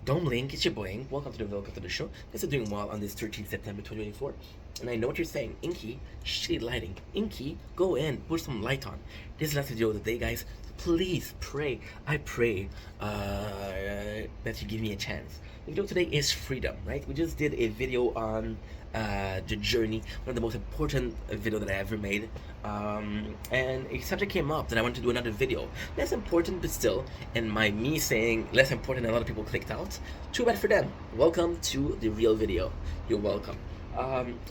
Dom Link, it's your boy Ink. Welcome to the show. Guys are doing well on this 13th September 2024. And I know what you're saying. Inky, shitty lighting. Inky, go in, put some light on. This is the last video of the day, guys. Please pray. I pray that you give me a chance. The video today is freedom, right? We just did a video on the journey, one of the most important video that I ever made. And a subject came up that I wanted to do another video. Less important, but still. And me saying less important, a lot of people clicked out. Too bad for them. Welcome to the real video. You're welcome.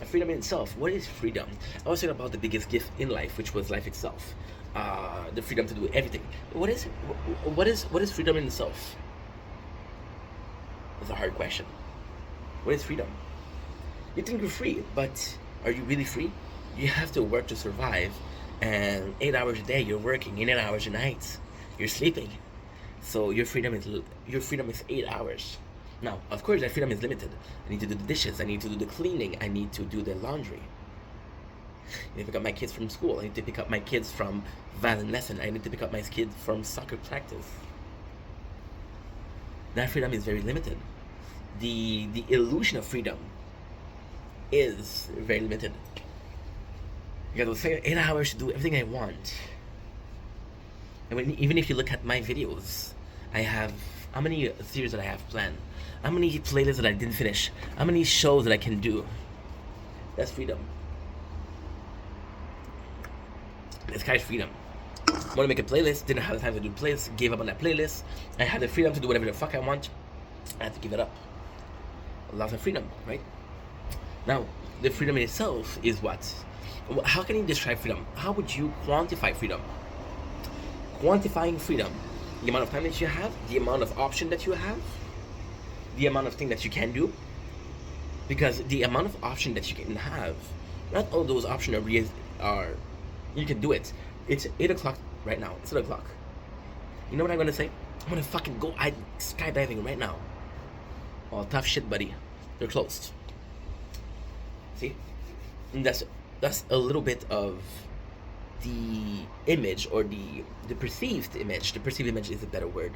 Freedom in itself. What is freedom? I was talking about the biggest gift in life, which was life itself. The freedom to do everything. What is freedom in itself? That's a hard question. What is freedom? You think you're free, but are you really free? You have to work to survive, and 8 hours a day you're working, and 8 hours a night you're sleeping. So your freedom is 8 hours. Now, of course, that freedom is limited. I need to do the dishes. I need to do the cleaning. I need to do the laundry. I need to pick up my kids from school. I need to pick up my kids from violin lesson. I need to pick up my kids from soccer practice. That freedom is very limited. The illusion of freedom is very limited. Because I was saying 8 hours to do everything I want. And even if you look at my videos, I have how many series that I have planned, how many playlists that I didn't finish, how many shows that I can do. That's freedom. This guy's freedom. Want to make a playlist, didn't have the time to do playlists, gave up on that playlist. I had the freedom to do whatever the fuck I want. I had to give it up. Lots of freedom, right? Now, the freedom in itself is what? How can you describe freedom? How would you quantify freedom? Quantifying freedom, the amount of time that you have, the amount of option that you have, the amount of thing that you can do. Because the amount of option that you can have, not all those options are you can do it. It's 8 o'clock right now. It's 8 o'clock. You know what I'm gonna say? I'm gonna fucking go skydiving right now. Oh, tough shit, buddy. They're closed. See? And that's a little bit of the image, or the perceived image. The perceived image is a better word.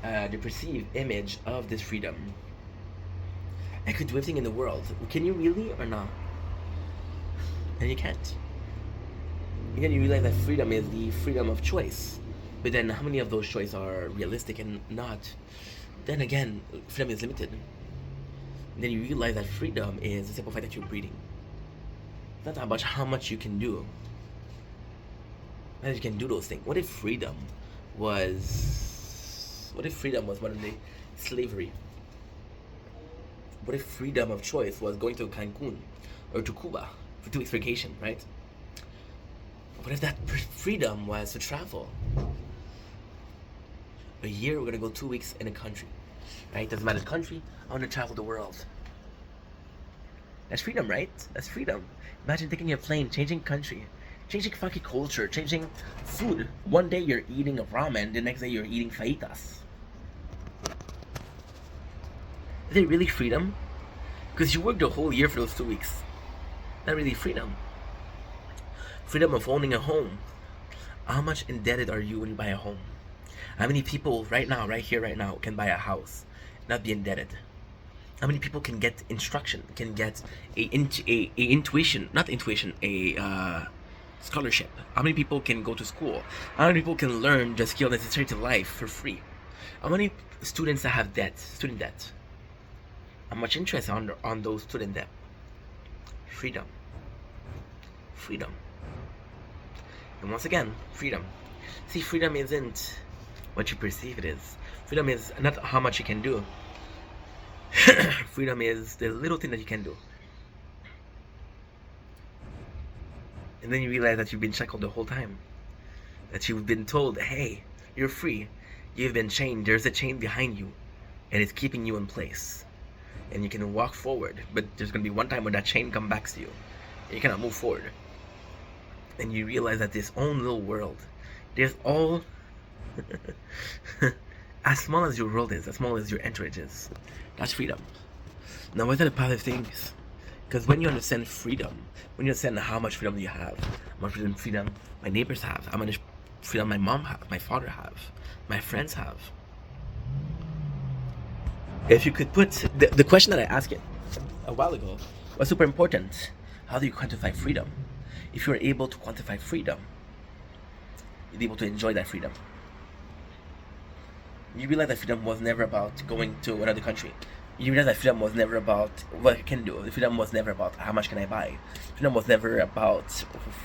The perceived image of this freedom. I could do everything in the world. Can you really or not? And you can't. And then you realize that freedom is the freedom of choice. But then how many of those choices are realistic and not? Then again, freedom is limited. And then you realize that freedom is the simple fact that you're breathing. It's not about how much you can do. That you can do those things. What if freedom was modern day slavery? What if freedom of choice was going to Cancun or to Cuba for 2 weeks vacation, right? What if that freedom was to travel? A year, we're gonna go 2 weeks in a country, right? Doesn't matter the country, I wanna travel the world. That's freedom, right? That's freedom. Imagine taking a plane, changing country, changing fucking culture, changing food. One day you're eating a ramen, the next day you're eating fajitas. Is it really freedom? Because you worked the whole year for those 2 weeks. Not really freedom. Freedom of owning a home. How much indebted are you when you buy a home? How many people right now, right here, right now, can buy a house, not be indebted? How many people can get instruction, can get a scholarship? How many people can go to school? How many people can learn the skill necessary to life for free? How many students that have student debt? How much interest on those student debt? Freedom. Freedom. And once again, freedom. See, freedom isn't what you perceive it is. Freedom is not how much you can do. Freedom is the little thing that you can do. And then you realize that you've been shackled the whole time. That you've been told, hey, you're free. You've been chained. There's a chain behind you. And it's keeping you in place. And you can walk forward. But there's going to be one time when that chain comes back to you. And you cannot move forward. And you realize that this own little world, there's all as small as your world is, as small as your entourage is. That's freedom. Now, what are the positive things? Because when you understand freedom, when you understand how much freedom you have, how much freedom my neighbors have, how much freedom my mom have, my father have, my friends have, If you could put the question that I asked it a while ago was super important. How do you quantify freedom? If you're able to quantify freedom, you'll be able to enjoy that freedom. You realize that freedom was never about going to another country. You realize that freedom was never about what I can do. Freedom was never about how much can I buy. Freedom was never about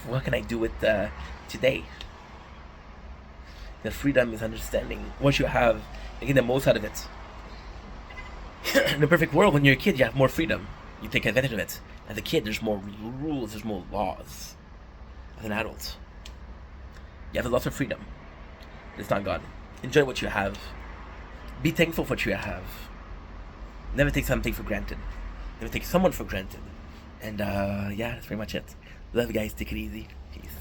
what can I do with today. The freedom is understanding what you have and getting the most out of it. In the perfect world, when you're a kid, you have more freedom. You take advantage of it. As a kid, there's more rules, there's more laws. As an adult, you have a lot of freedom. It's not gone. Enjoy what you have. Be thankful for what you have. Never take something for granted. Never take someone for granted. And yeah, that's pretty much it. Love you guys. Take it easy. Peace.